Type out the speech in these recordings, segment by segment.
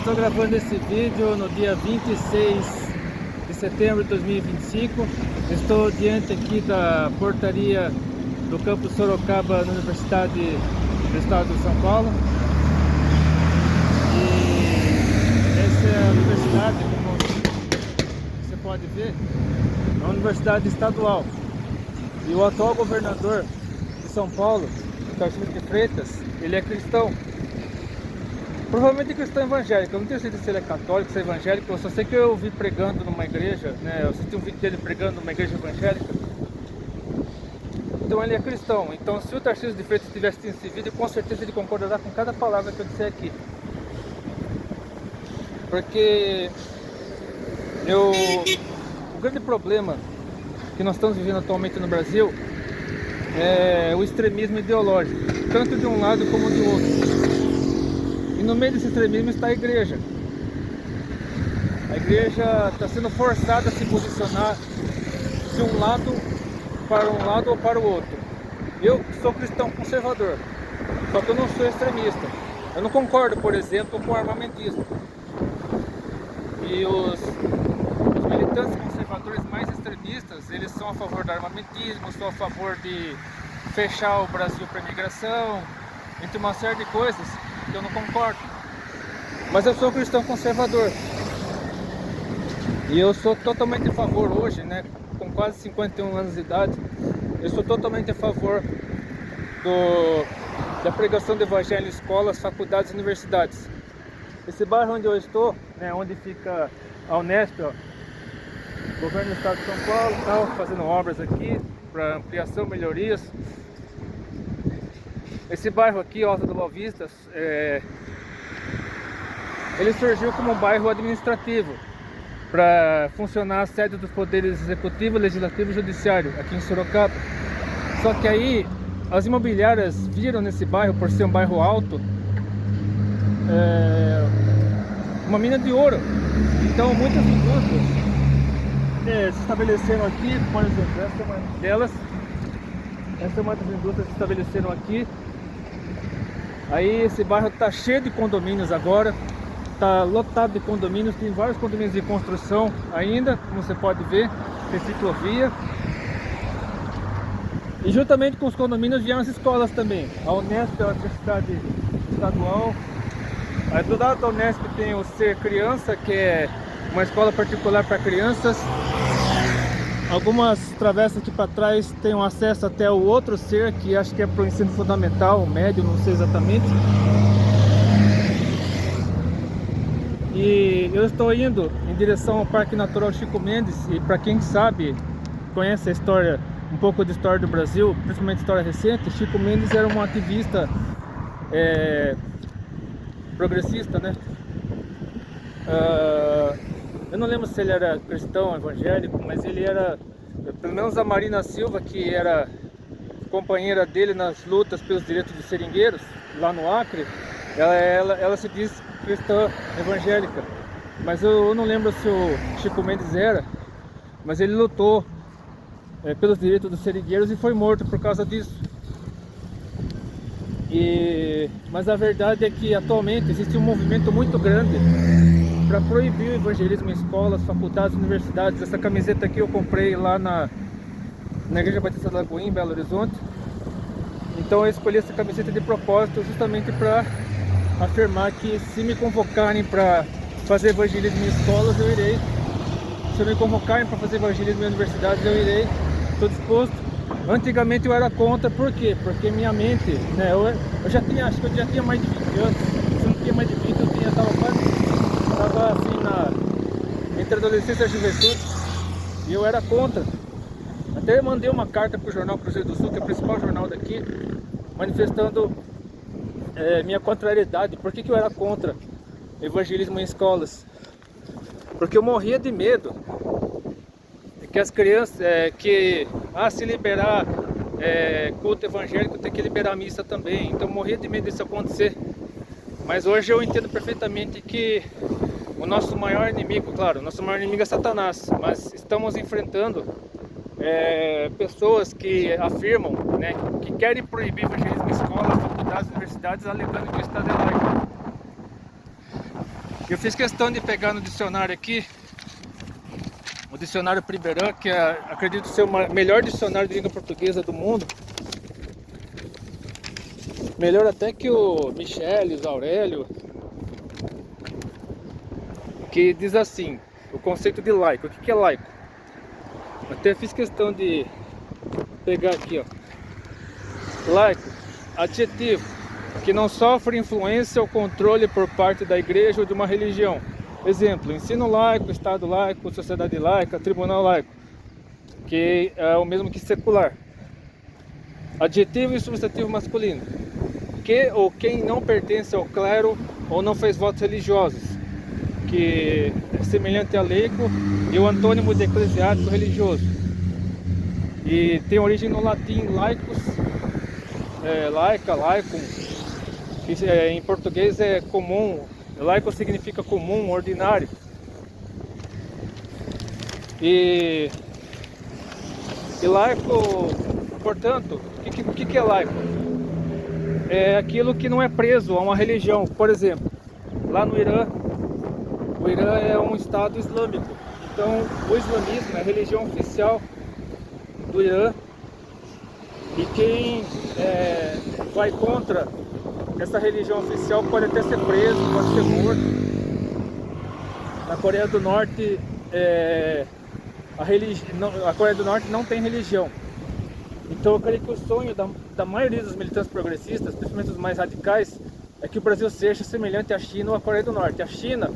estou gravando esse vídeo no dia 26 de setembro de 2025. Estou diante aqui da portaria do campus Sorocaba na Universidade do Estado de São Paulo. E essa é a universidade, como você pode ver, é uma universidade estadual. E o atual governador de São Paulo, Tarcísio de Freitas, ele é cristão. Provavelmente cristão evangélico, eu não tenho certeza se ele é católico, se é evangélico, eu só sei que eu vi pregando numa igreja, né? Eu assisti um vídeo dele pregando numa igreja evangélica. Então ele é cristão. Então se o Tarcísio de Freitas tivesse assistido esse vídeo, com certeza ele concordará com cada palavra que eu disser aqui. Porque o grande problema que nós estamos vivendo atualmente no Brasil é o extremismo ideológico, tanto de um lado como do outro. E no meio desse extremismo está a igreja. A igreja está sendo forçada a se posicionar de um lado ou para o outro. Eu sou cristão conservador, só que eu não sou extremista. Eu não concordo, por exemplo, com o armamentismo. E os militantes conservadores mais extremistas, eles são a favor do armamentismo, são a favor de fechar o Brasil para a imigração, entre uma série de coisas que eu não concordo. Mas eu sou cristão conservador. E eu sou totalmente a favor hoje, né, com quase 51 anos de idade, eu sou totalmente a favor da pregação do evangelho em escolas, faculdades e universidades. Esse bairro onde eu estou, né, onde fica a Unesp, ó, governo do estado de São Paulo, tal, fazendo obras aqui para ampliação, melhorias. Esse bairro aqui, Alta do Boa Vista, ele surgiu como um bairro administrativo para funcionar a sede dos poderes executivo, legislativo e judiciário aqui em Sorocaba. Só que aí as imobiliárias viram nesse bairro, por ser um bairro alto, uma mina de ouro. Então muitas indústrias se estabeleceram aqui, por exemplo, essa é uma delas. Essa é uma das indústrias que se estabeleceram aqui. Aí esse bairro está cheio de condomínios agora, está lotado de condomínios, tem vários condomínios de construção ainda, como você pode ver, tem ciclovia. E juntamente com os condomínios vieram as escolas também. A Unesp é uma universidade estadual. Aí do lado da Unesp tem o Ser Criança, que é uma escola particular para crianças. Algumas travessas aqui para trás tem um acesso até o outro Ser, que acho que é para o ensino fundamental, médio, não sei exatamente. E eu estou indo em direção ao Parque Natural Chico Mendes. E para quem sabe, conhece a história, um pouco de história do Brasil, principalmente história recente, Chico Mendes era um ativista progressista, né? Eu não lembro se ele era cristão, evangélico, mas ele era, pelo menos a Marina Silva, que era companheira dele nas lutas pelos direitos dos seringueiros, lá no Acre, ela se diz cristã evangélica. Mas eu não lembro se o Chico Mendes era, mas ele lutou pelos direitos dos seringueiros e foi morto por causa disso. Mas a verdade é que atualmente existe um movimento muito grande para proibir o evangelismo em escolas, faculdades, universidades. Essa camiseta aqui eu comprei lá na Igreja Batista da Lagoinha, em Belo Horizonte. Então eu escolhi essa camiseta de propósito justamente para afirmar que se me convocarem para fazer evangelismo em escolas, eu irei. Se me convocarem para fazer evangelismo em universidades, eu irei. Estou disposto. Antigamente eu era contra, por quê? Porque minha mente, né, eu já tinha, acho que eu já tinha mais de 20 anos. Se eu não tinha mais de 20, eu estava assim entre a adolescência e a juventude, e eu era contra. Até mandei uma carta para o jornal Cruzeiro do Sul, que é o principal jornal daqui, manifestando minha contrariedade. Por que eu era contra evangelismo em escolas? Porque eu morria de medo que as crianças, se liberar culto evangélico, tem que liberar a missa também. Então eu morria de medo disso acontecer. Mas hoje eu entendo perfeitamente que o nosso maior inimigo, claro, o nosso maior inimigo é Satanás, mas estamos enfrentando pessoas que afirmam, né, que querem proibir o evangelismo em escolas, faculdades, universidades, alegando que o Estado é laico. Eu fiz questão de pegar no dicionário aqui, o dicionário Priberan, que acredito ser o melhor dicionário de língua portuguesa do mundo. Melhor até que o Michelis, Aurélio, que diz assim, o conceito de laico. O que é laico? Até fiz questão de pegar aqui, ó. Laico, adjetivo, que não sofre influência ou controle por parte da igreja ou de uma religião. Exemplo, ensino laico, estado laico, sociedade laica, tribunal laico, que é o mesmo que secular. Adjetivo e substantivo masculino, que ou quem não pertence ao clero ou não fez votos religiosos, que é semelhante a leigo, e o antônimo de eclesiástico religioso. E tem origem no latim laicus, laica, laicum, que em português é comum. Laico significa comum, ordinário. E laico, portanto, o que é laico? É aquilo que não é preso a uma religião. Por exemplo, lá no Irã, o Irã é um estado islâmico. Então, o islamismo é a religião oficial do Irã. E quem vai contra essa religião oficial pode até ser preso, pode ser morto. Na Coreia do Norte, a Coreia do Norte não tem religião. Então eu creio que o sonho da maioria dos militantes progressistas, principalmente os mais radicais, é que o Brasil seja semelhante à China ou à Coreia do Norte. A China,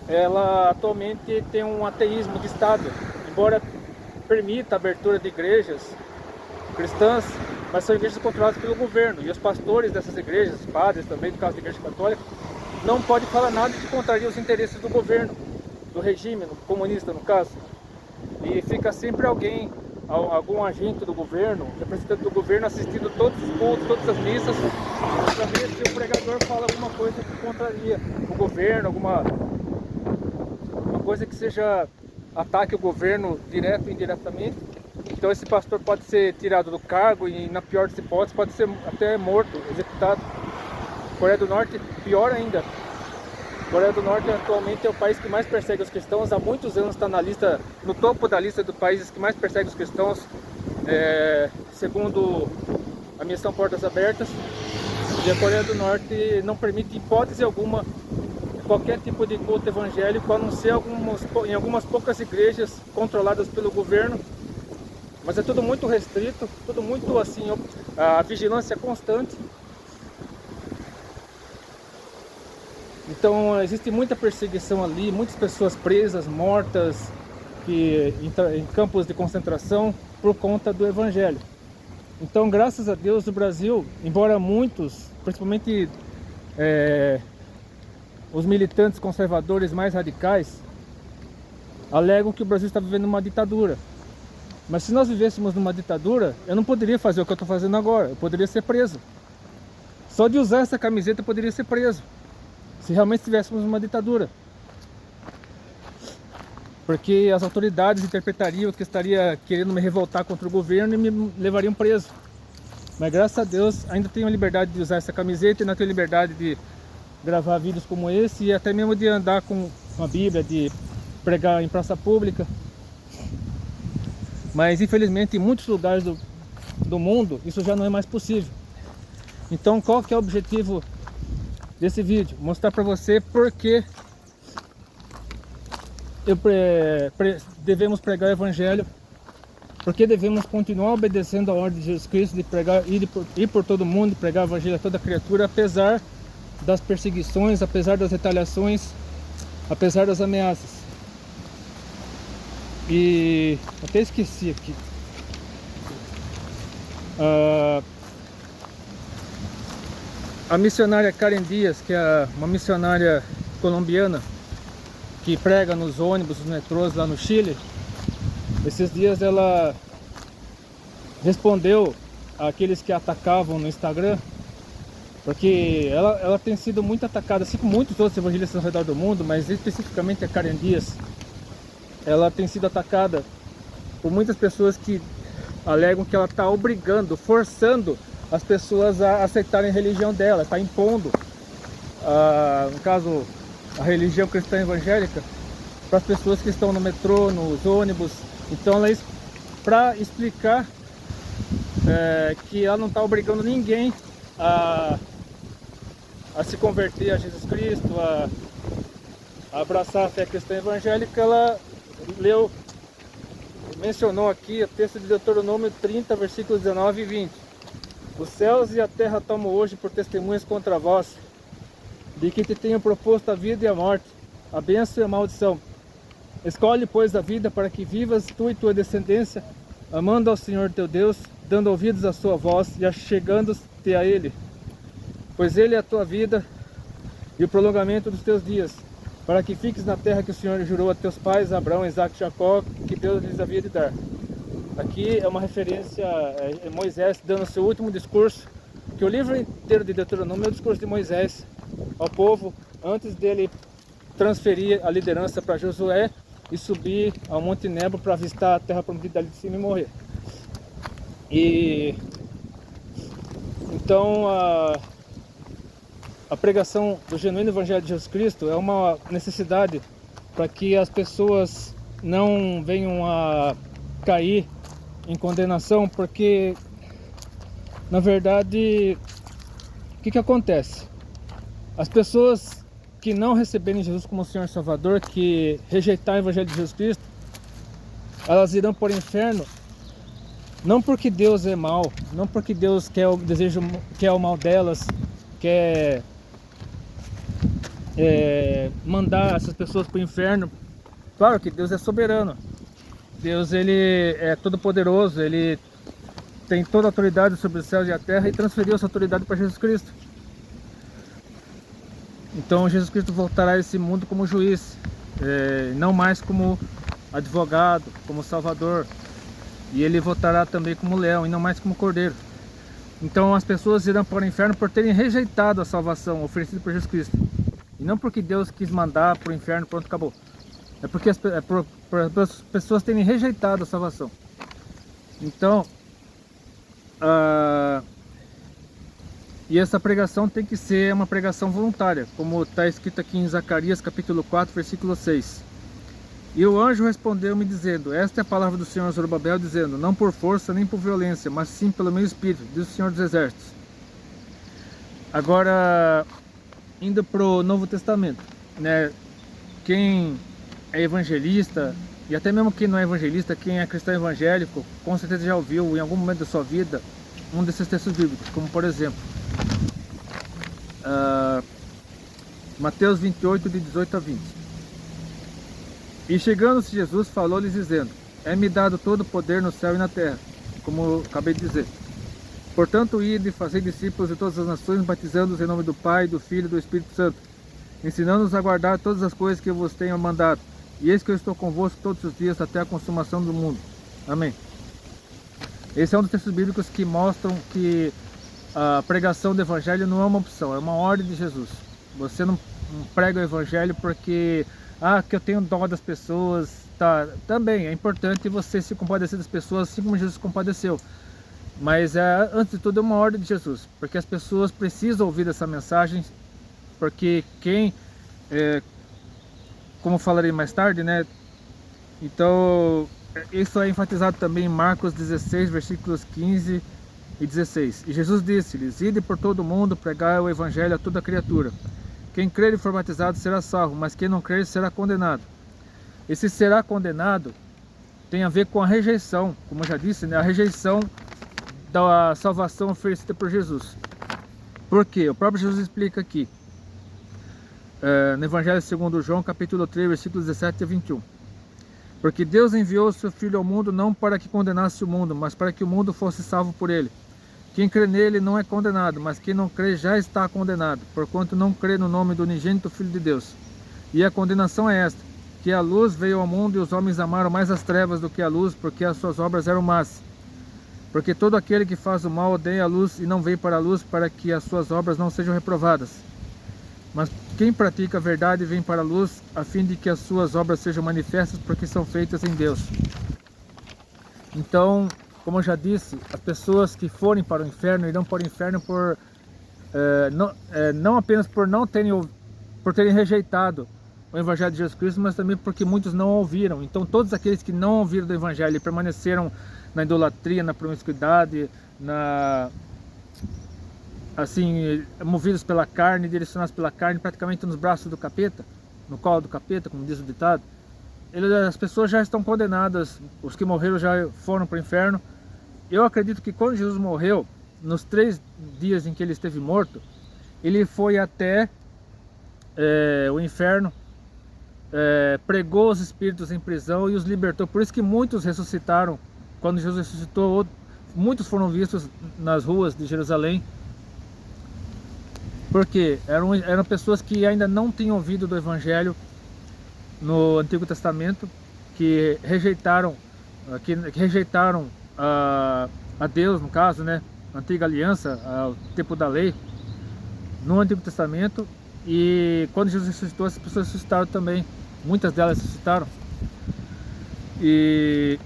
ela atualmente tem um ateísmo de Estado, embora permita a abertura de igrejas cristãs, mas são igrejas controladas pelo governo, e os pastores dessas igrejas, padres também, no caso da igreja católica, não podem falar nada que contraria os interesses do governo, do regime comunista no caso. E fica sempre algum agente do governo, representante do governo, assistindo todos os cultos, todas as missas, para ver se o pregador fala alguma coisa que contraria o governo, uma coisa que seja ataque ao governo direto ou indiretamente. Então esse pastor pode ser tirado do cargo e, na pior das hipóteses, pode ser até morto, executado. Coreia do Norte, pior ainda. Coreia do Norte atualmente é o país que mais persegue os cristãos. Há muitos anos está no topo da lista dos países que mais persegue os cristãos, segundo a missão Portas Abertas. E a Coreia do Norte não permite, em hipótese alguma, qualquer tipo de culto evangélico, a não ser em algumas poucas igrejas controladas pelo governo. Mas é tudo muito restrito, tudo muito assim, a vigilância é constante. Então existe muita perseguição ali, muitas pessoas presas, mortas, em campos de concentração por conta do evangelho. Então, graças a Deus, o Brasil, embora muitos, principalmente os militantes conservadores mais radicais, alegam que o Brasil está vivendo uma ditadura. Mas se nós vivêssemos numa ditadura, eu não poderia fazer o que eu estou fazendo agora, eu poderia ser preso. Só de usar essa camiseta eu poderia ser preso, se realmente estivéssemos numa ditadura. Porque as autoridades interpretariam que eu estaria querendo me revoltar contra o governo e me levariam preso. Mas graças a Deus ainda tenho a liberdade de usar essa camiseta, ainda tenho a liberdade de gravar vídeos como esse e até mesmo de andar com uma Bíblia, de pregar em praça pública. Mas infelizmente em muitos lugares do mundo isso já não é mais possível. Então qual que é o objetivo desse vídeo? Mostrar para você por que devemos pregar o evangelho, porque devemos continuar obedecendo a ordem de Jesus Cristo de pregar, ir por todo mundo, pregar o evangelho a toda criatura, apesar das perseguições, apesar das retaliações, apesar das ameaças. E até esqueci aqui. A missionária Karen Dias, que é uma missionária colombiana que prega nos ônibus, nos metrôs lá no Chile, esses dias ela respondeu àqueles que atacavam no Instagram, porque ela tem sido muito atacada, assim como muitos outros evangelistas ao redor do mundo, mas especificamente a Karen Dias. Ela tem sido atacada por muitas pessoas que alegam que ela está forçando as pessoas a aceitarem a religião dela, está impondo, no caso, a religião cristã evangélica para as pessoas que estão no metrô, nos ônibus. Então ela para explicar que ela não está obrigando ninguém a se converter a Jesus Cristo, a abraçar a fé cristã evangélica, ela mencionou aqui o texto de Deuteronômio 30, versículos 19 e 20. Os céus e a terra tomam hoje por testemunhas contra vós, de que te tenho proposto a vida e a morte, a bênção e a maldição. Escolhe, pois, a vida para que vivas tu e tua descendência, amando ao Senhor teu Deus, dando ouvidos à sua voz e achegando-te a Ele. Pois Ele é a tua vida e o prolongamento dos teus dias, para que fiques na terra que o Senhor jurou a teus pais, Abraão, Isaque e Jacó, que Deus lhes havia de dar. Aqui é uma referência a Moisés dando seu último discurso, que o livro inteiro de Deuteronômio é o discurso de Moisés ao povo, antes dele transferir a liderança para Josué e subir ao Monte Nebo para avistar a terra prometida ali de cima e morrer. E então a pregação do genuíno Evangelho de Jesus Cristo é uma necessidade para que as pessoas não venham a cair em condenação, porque na verdade o que acontece? As pessoas que não receberem Jesus como Senhor e Salvador, que rejeitarem o Evangelho de Jesus Cristo, elas irão para o inferno, não porque Deus é mau, não porque Deus quer o mal delas, quer mandar essas pessoas para o inferno. Claro que Deus é soberano, Deus ele é todo poderoso, ele tem toda a autoridade sobre os céus e a terra e transferiu essa autoridade para Jesus Cristo. Então Jesus Cristo voltará a esse mundo como juiz, não mais como advogado, como salvador, e ele voltará também como leão e não mais como cordeiro. Então as pessoas irão para o inferno por terem rejeitado a salvação oferecida por Jesus Cristo, e não porque Deus quis mandar para o inferno, pronto, acabou. É porque as pessoas terem rejeitado a salvação. Então e essa pregação tem que ser uma pregação voluntária, como está escrito aqui em Zacarias capítulo 4, versículo 6. E o anjo respondeu-me dizendo: esta é a palavra do Senhor Zorobabel, dizendo: não por força nem por violência, mas sim pelo meu espírito, diz o Senhor dos Exércitos. Agora, indo para o Novo Testamento, né? Quem é evangelista, e até mesmo quem não é evangelista, quem é cristão evangélico, com certeza já ouviu em algum momento da sua vida um desses textos bíblicos, como por exemplo Mateus 28, de 18 a 20. E chegando-se Jesus, falou-lhes dizendo: é-me dado todo o poder no céu e na terra, como eu acabei de dizer. Portanto, ide e fazei discípulos de todas as nações, batizando-os em nome do Pai, do Filho e do Espírito Santo, ensinando-os a guardar todas as coisas que eu vos tenho mandado. E eis que eu estou convosco todos os dias até a consumação do mundo. Amém. Esse é um dos textos bíblicos que mostram que a pregação do Evangelho não é uma opção, é uma ordem de Jesus. Você não prega o Evangelho porque que eu tenho dó das pessoas. Tá, também é importante você se compadecer das pessoas assim como Jesus se compadeceu. Mas antes de tudo é uma ordem de Jesus, porque as pessoas precisam ouvir essa mensagem, porque como falarei mais tarde, né? Então isso é enfatizado também em Marcos 16, versículos 15 e 16. E Jesus disse-lhes: ide por todo o mundo, pregai o Evangelho a toda criatura. Quem crer e for batizado será salvo, mas quem não crer será condenado. Esse será condenado tem a ver com a rejeição, como eu já disse, né? A rejeição da salvação oferecida por Jesus. Por quê? O próprio Jesus explica aqui, no Evangelho segundo João, capítulo 3, versículos 17 a 21. Porque Deus enviou o seu Filho ao mundo não para que condenasse o mundo, mas para que o mundo fosse salvo por ele. Quem crê nele não é condenado, mas quem não crê já está condenado, porquanto não crê no nome do unigênito Filho de Deus. E a condenação é esta, que a luz veio ao mundo e os homens amaram mais as trevas do que a luz, porque as suas obras eram más. Porque todo aquele que faz o mal odeia a luz e não veio para a luz, para que as suas obras não sejam reprovadas. Mas quem pratica a verdade vem para a luz, a fim de que as suas obras sejam manifestas, porque são feitas em Deus. Então, como eu já disse, as pessoas que forem para o inferno irão para o inferno não apenas por por terem rejeitado o Evangelho de Jesus Cristo, mas também porque muitos não ouviram. Então todos aqueles que não ouviram do Evangelho e permaneceram na idolatria, na promiscuidade, assim, movidos pela carne, direcionados pela carne, praticamente nos braços do capeta, no colo do capeta, como diz o ditado, as pessoas já estão condenadas, os que morreram já foram para o inferno. Eu acredito que quando Jesus morreu, nos 3 dias em que ele esteve morto, ele foi até o inferno, pregou os espíritos em prisão e os libertou. Por isso que muitos ressuscitaram. Quando Jesus ressuscitou, muitos foram vistos nas ruas de Jerusalém, porque eram pessoas que ainda não tinham ouvido do Evangelho no Antigo Testamento, que rejeitaram a Deus, no caso, né, a Antiga Aliança, o tempo da lei, no Antigo Testamento. E quando Jesus ressuscitou, as pessoas ressuscitaram também, muitas delas ressuscitaram. E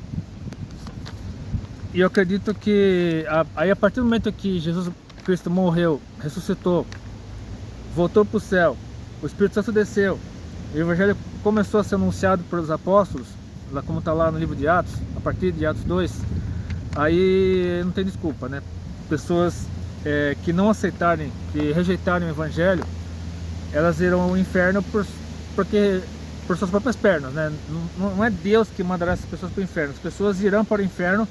eu acredito que aí, a partir do momento que Jesus Cristo morreu, ressuscitou, voltou para o céu, o Espírito Santo desceu, o Evangelho começou a ser anunciado pelos apóstolos, lá como está lá no livro de Atos, a partir de Atos 2, aí não tem desculpa, né? Pessoas que não aceitarem, que rejeitarem o Evangelho, elas irão ao inferno por suas próprias pernas, né? Não é Deus que mandará essas pessoas para o inferno. As pessoas irão para o inferno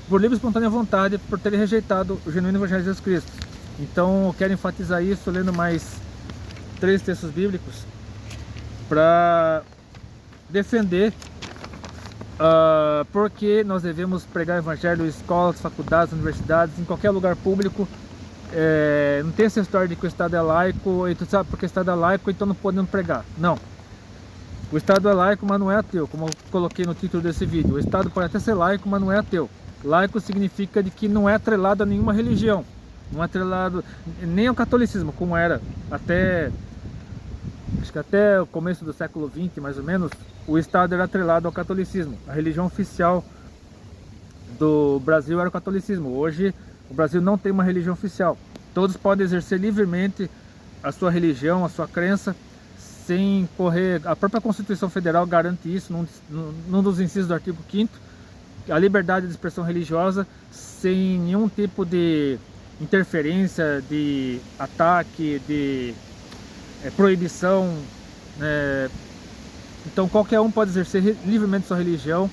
por livre e espontânea vontade, por terem rejeitado o genuíno Evangelho de Jesus Cristo. Então eu quero enfatizar isso lendo mais 3 textos bíblicos para defender porque nós devemos pregar o Evangelho em escolas, faculdades, universidades, em qualquer lugar público. Não tem essa história de que o Estado é laico, e tu sabe porque o Estado é laico, então não podemos pregar. Não. O Estado é laico, mas não é ateu, como eu coloquei no título desse vídeo. O Estado pode até ser laico, mas não é ateu. Laico significa de que não é atrelado a nenhuma religião. Não é atrelado nem ao catolicismo, como era acho que até o começo do século XX, mais ou menos, o Estado era atrelado ao catolicismo. A religião oficial do Brasil era o catolicismo. Hoje o Brasil não tem uma religião oficial. Todos podem exercer livremente a sua religião, a sua crença, sem correr. A própria Constituição Federal garante isso, num dos incisos do artigo 5º, a liberdade de expressão religiosa, sem nenhum tipo de interferência, de ataque, de proibição. Então qualquer um pode exercer livremente sua religião,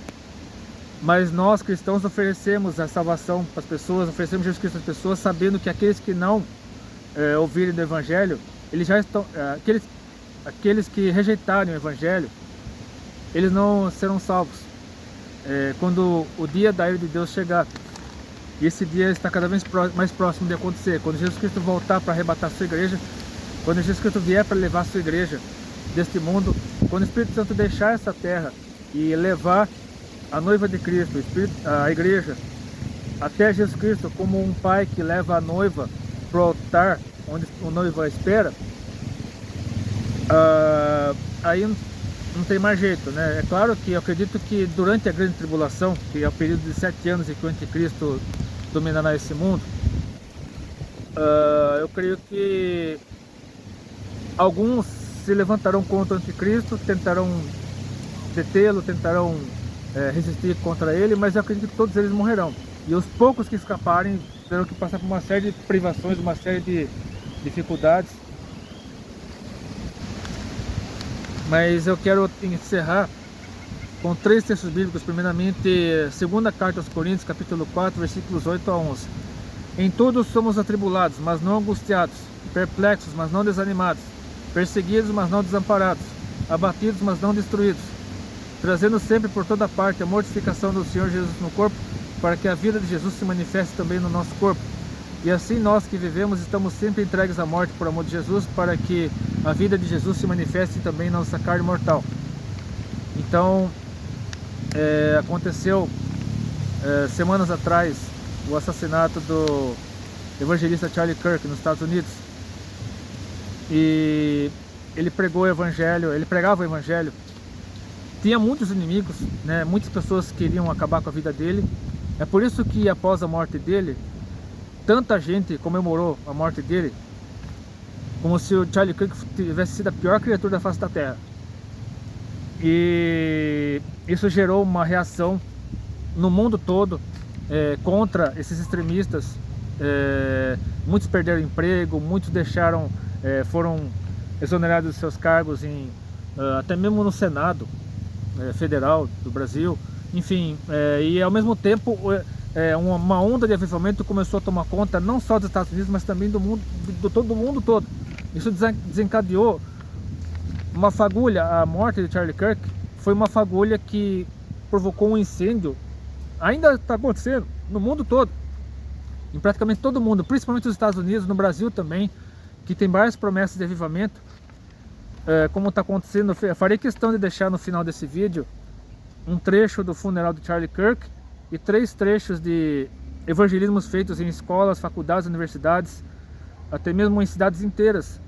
mas nós cristãos oferecemos a salvação para as pessoas, oferecemos Jesus Cristo às pessoas, sabendo que aqueles que não ouvirem do Evangelho, eles já estão, aqueles que rejeitarem o Evangelho, eles não serão salvos. Quando o dia da ira de Deus chegar, e esse dia está cada vez mais próximo de acontecer, quando Jesus Cristo voltar para arrebatar a sua igreja, quando Jesus Cristo vier para levar a sua igreja deste mundo, quando o Espírito Santo deixar essa terra e levar a noiva de Cristo, a igreja, até Jesus Cristo, como um pai que leva a noiva para o altar onde o noivo espera, aí não tem mais jeito, né? É claro que eu acredito que durante a grande tribulação, que é o período de 7 anos em que o anticristo dominará esse mundo, eu creio que alguns se levantarão contra o anticristo, tentarão detê-lo, tentarão resistir contra ele, mas eu acredito que todos eles morrerão. E os poucos que escaparem terão que passar por uma série de privações, uma série de dificuldades. Mas eu quero encerrar com 3 textos bíblicos. Primeiramente, segunda carta aos Coríntios, capítulo 4, versículos 8 a 11. Em tudo somos atribulados, mas não angustiados, perplexos, mas não desanimados, perseguidos, mas não desamparados, abatidos, mas não destruídos, trazendo sempre por toda parte a mortificação do Senhor Jesus no corpo, para que a vida de Jesus se manifeste também no nosso corpo. E assim nós que vivemos estamos sempre entregues à morte por amor de Jesus, para que a vida de Jesus se manifeste também na nossa carne mortal. Então, aconteceu semanas atrás o assassinato do evangelista Charlie Kirk nos Estados Unidos. E ele pregou o evangelho, ele pregava o evangelho. Tinha muitos inimigos, né? Muitas pessoas queriam acabar com a vida dele. É por isso que após a morte dele, tanta gente comemorou a morte dele. como se o Charlie Kirk tivesse sido a pior criatura da face da Terra. E isso gerou uma reação no mundo todo contra esses extremistas. Muitos perderam emprego, muitos foram exonerados dos seus cargos até mesmo no Senado Federal do Brasil. Enfim, e ao mesmo tempo uma onda de avivamento começou a tomar conta não só dos Estados Unidos, mas também do mundo todo. Isso desencadeou uma fagulha. A morte de Charlie Kirk foi uma fagulha que provocou um incêndio, ainda está acontecendo no mundo todo, em praticamente todo mundo, principalmente nos Estados Unidos, no Brasil também, que tem várias promessas de avivamento, como está acontecendo. Eu farei questão de deixar no final desse vídeo um trecho do funeral de Charlie Kirk e 3 trechos de evangelismos feitos em escolas, faculdades, universidades, até mesmo em cidades inteiras,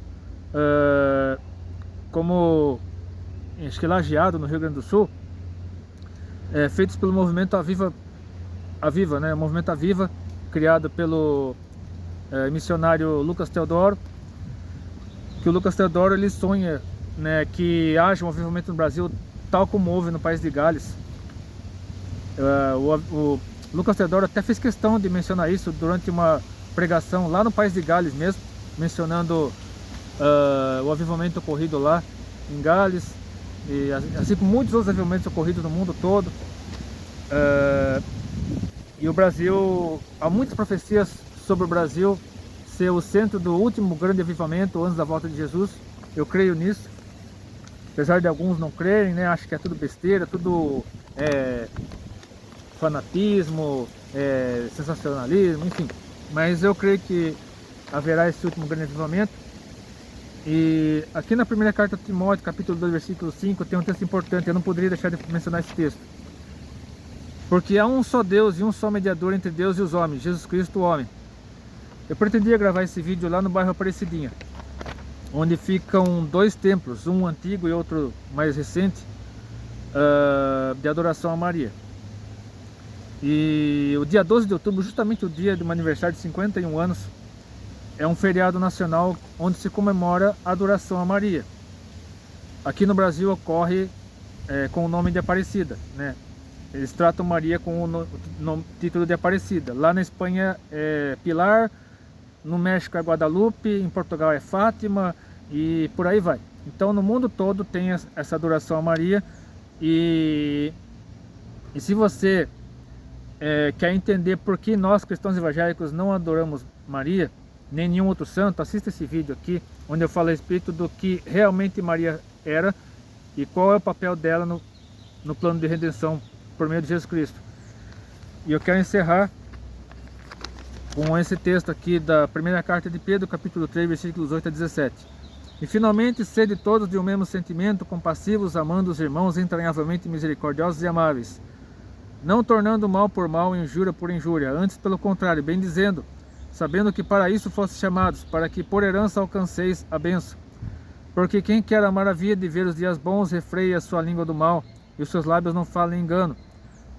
como acho que Lajeado, no Rio Grande do Sul, feitos pelo movimento Aviva, né? O movimento Aviva, criado pelo missionário Lucas Teodoro. Que o Lucas Teodoro, ele sonha, né, que haja um avivamento no Brasil tal como houve no país de Gales. O Lucas Teodoro até fez questão de mencionar isso durante uma pregação lá no país de Gales mesmo, mencionando o avivamento ocorrido lá em Gales, e assim como muitos outros avivamentos ocorridos no mundo todo. E o Brasil, há muitas profecias sobre o Brasil ser o centro do último grande avivamento antes da volta de Jesus. Eu creio nisso, apesar de alguns não crerem, né? Acho que é tudo besteira, tudo fanatismo, sensacionalismo, enfim. Mas eu creio que haverá esse último grande avivamento. E aqui na primeira carta de Timóteo, capítulo 2, versículo 5, tem um texto importante. Eu não poderia deixar de mencionar esse texto. Porque há um só Deus e um só mediador entre Deus e os homens, Jesus Cristo, o homem. Eu pretendia gravar esse vídeo lá no bairro Aparecidinha, onde ficam 2 templos, um antigo e outro mais recente, de adoração a Maria. E o dia 12 de outubro, justamente o dia do meu aniversário de 51 anos, é um feriado nacional onde se comemora a adoração a Maria. Aqui no Brasil ocorre com o nome de Aparecida, né? Eles tratam Maria com o título de Aparecida. Lá na Espanha é Pilar, no México é Guadalupe, em Portugal é Fátima e por aí vai. Então no mundo todo tem essa adoração a Maria. E se você quer entender por que nós cristãos evangélicos não adoramos Maria, nem nenhum outro santo, assista esse vídeo aqui, onde eu falo a respeito do que realmente Maria era e qual é o papel dela no plano de redenção por meio de Jesus Cristo. E eu quero encerrar com esse texto aqui da primeira carta de Pedro, capítulo 3, versículos 8 a 17. E finalmente, sede todos de um mesmo sentimento, compassivos, amando os irmãos, entranhavelmente misericordiosos e amáveis, não tornando mal por mal, injúria por injúria, antes pelo contrário, bem dizendo, sabendo que para isso fostes chamados, para que por herança alcanceis a bênção. Porque quem quer amar a vida e ver os dias bons, refreie a sua língua do mal, e os seus lábios não falem engano.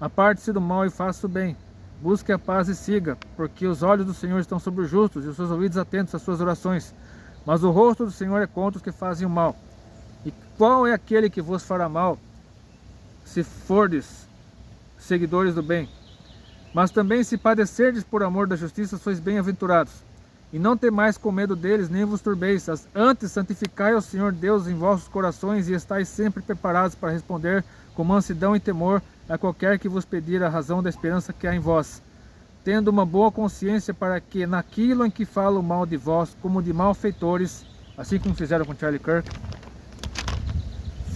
Aparte-se do mal e faça o bem. Busque a paz e siga, porque os olhos do Senhor estão sobre os justos e os seus ouvidos atentos às suas orações. Mas o rosto do Senhor é contra os que fazem o mal. E qual é aquele que vos fará mal, se fordes seguidores do bem? Mas também se padecerdes por amor da justiça, sois bem-aventurados. E não temais com medo deles, nem vos turbeis. Antes santificai ao Senhor Deus em vossos corações e estáis sempre preparados para responder com mansidão e temor a qualquer que vos pedir a razão da esperança que há em vós, tendo uma boa consciência para que naquilo em que falam mal de vós, como de malfeitores, assim como fizeram com Charlie Kirk,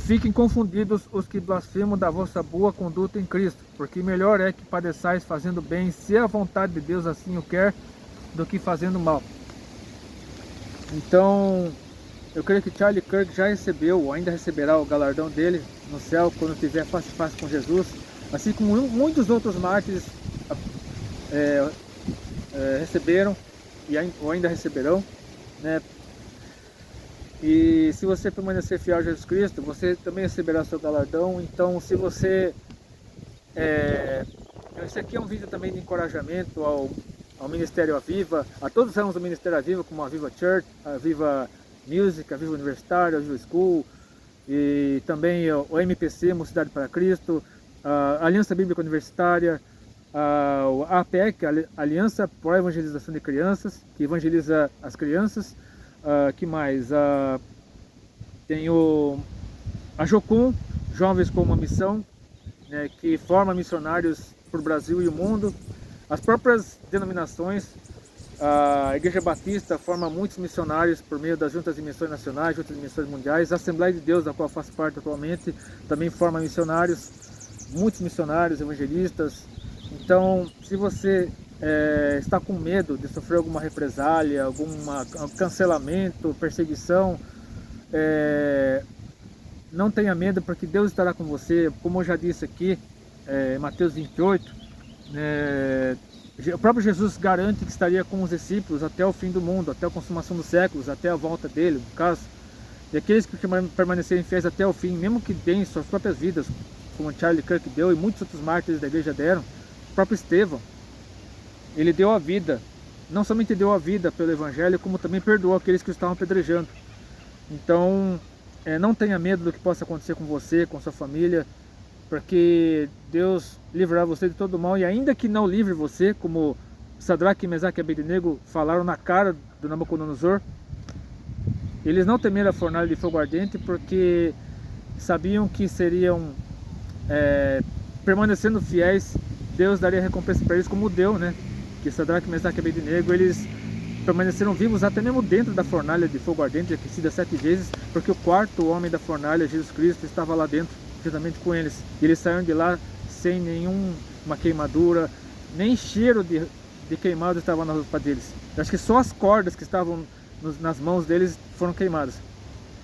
fiquem confundidos os que blasfemam da vossa boa conduta em Cristo, porque melhor é que padeçais fazendo bem, se a vontade de Deus assim o quer, do que fazendo mal. Então, eu creio que Charlie Kirk já recebeu, ou ainda receberá o galardão dele no céu, quando estiver face a face com Jesus, assim como muitos outros mártires receberam, ou ainda receberão, né? E se você permanecer fiel a Jesus Cristo, você também receberá seu galardão. Então, se você... esse aqui é um vídeo também de encorajamento ao Ministério Aviva, a todos os ramos do Ministério Aviva, como a Aviva Church, a Aviva Music, a Viva Universitária, a Viva School, e também o MPC, Mocidade para Cristo, a Aliança Bíblica Universitária, a APEC, a Aliança para a Evangelização de Crianças, que evangeliza as crianças. Que mais? Tem a Jocum, Jovens com uma Missão, né, que forma missionários para o Brasil e o mundo. As próprias denominações, a Igreja Batista forma muitos missionários por meio das Juntas de Missões Nacionais, Juntas de Missões Mundiais. A Assembleia de Deus, da qual faço parte atualmente, também forma missionários, muitos missionários, evangelistas. Então, se você está com medo de sofrer alguma represália, algum cancelamento, perseguição, não tenha medo, porque Deus estará com você. Como eu já disse aqui, Mateus 28, o próprio Jesus garante que estaria com os discípulos até o fim do mundo, até a consumação dos séculos, até a volta dele, no caso. E aqueles que permanecerem fiéis até o fim, mesmo que deem suas próprias vidas, como Charlie Kirk deu e muitos outros mártires da igreja deram, o próprio Estevão, ele deu a vida, não somente deu a vida pelo Evangelho, como também perdoou aqueles que o estavam apedrejando. Então, não tenha medo do que possa acontecer com você, com sua família, porque Deus livrará você de todo mal. E ainda que não livre você, como Sadraque, Mesaque e Abednego falaram na cara do Nabucodonosor, eles não temeram a fornalha de fogo ardente, porque sabiam que seriam, permanecendo fiéis, Deus daria recompensa para eles, como deu, né? Que Sadraque, Mesaque e Abednego, eles permaneceram vivos até mesmo dentro da fornalha de fogo ardente, aquecida 7 vezes, porque o quarto homem da fornalha, Jesus Cristo, estava lá dentro, juntamente com eles. E eles saíram de lá sem nenhuma queimadura, nem cheiro de queimado estava na roupa deles. Eu acho que só as cordas que estavam nas mãos deles foram queimadas.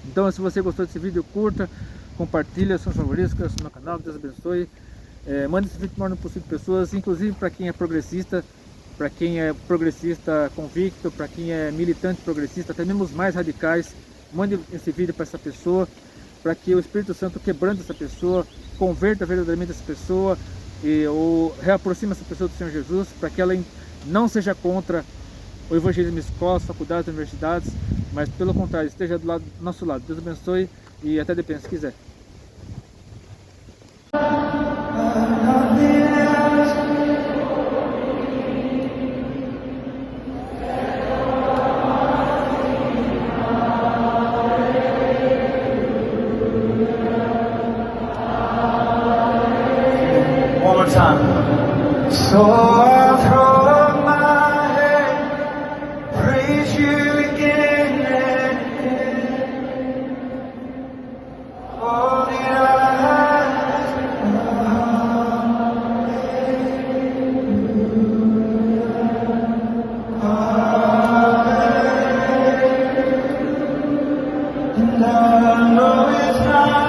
Então, se você gostou desse vídeo, curta, compartilha, seus favoritos, inscreva-se no meu canal, Deus abençoe. Mande esse vídeo para o maior possível de pessoas, inclusive para quem é progressista convicto, para quem é militante progressista, até mesmo os mais radicais. Mande esse vídeo para essa pessoa, para que o Espírito Santo quebrante essa pessoa, converta verdadeiramente essa pessoa, ou reaproxime essa pessoa do Senhor Jesus, para que ela não seja contra o evangelismo em escolas, faculdades, universidades, mas pelo contrário, esteja do nosso lado. Deus abençoe e até depois, se quiser. One more time. So I'll throw up my head, praise you again and again. All that I have, and I know it's not.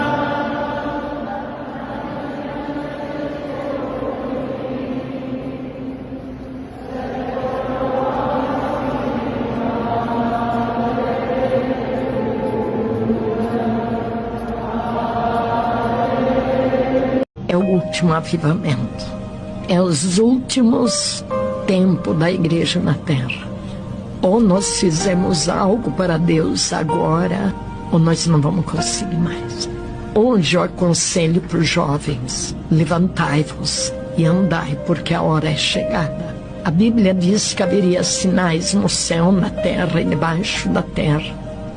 É o último avivamento, é os últimos tempos da igreja na terra. Ou nós fizemos algo para Deus agora, ou nós não vamos conseguir mais. Hoje eu aconselho para os jovens: levantai-vos e andai, porque a hora é chegada. A Bíblia diz que haveria sinais no céu, na terra e debaixo da terra.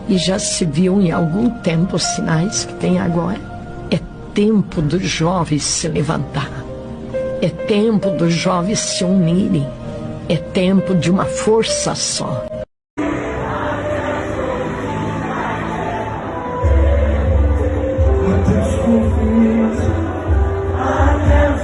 E já se viu em algum tempo os sinais que tem agora. Tempo dos jovens se levantar, é tempo dos jovens se unirem, é tempo de uma força só. Adeus,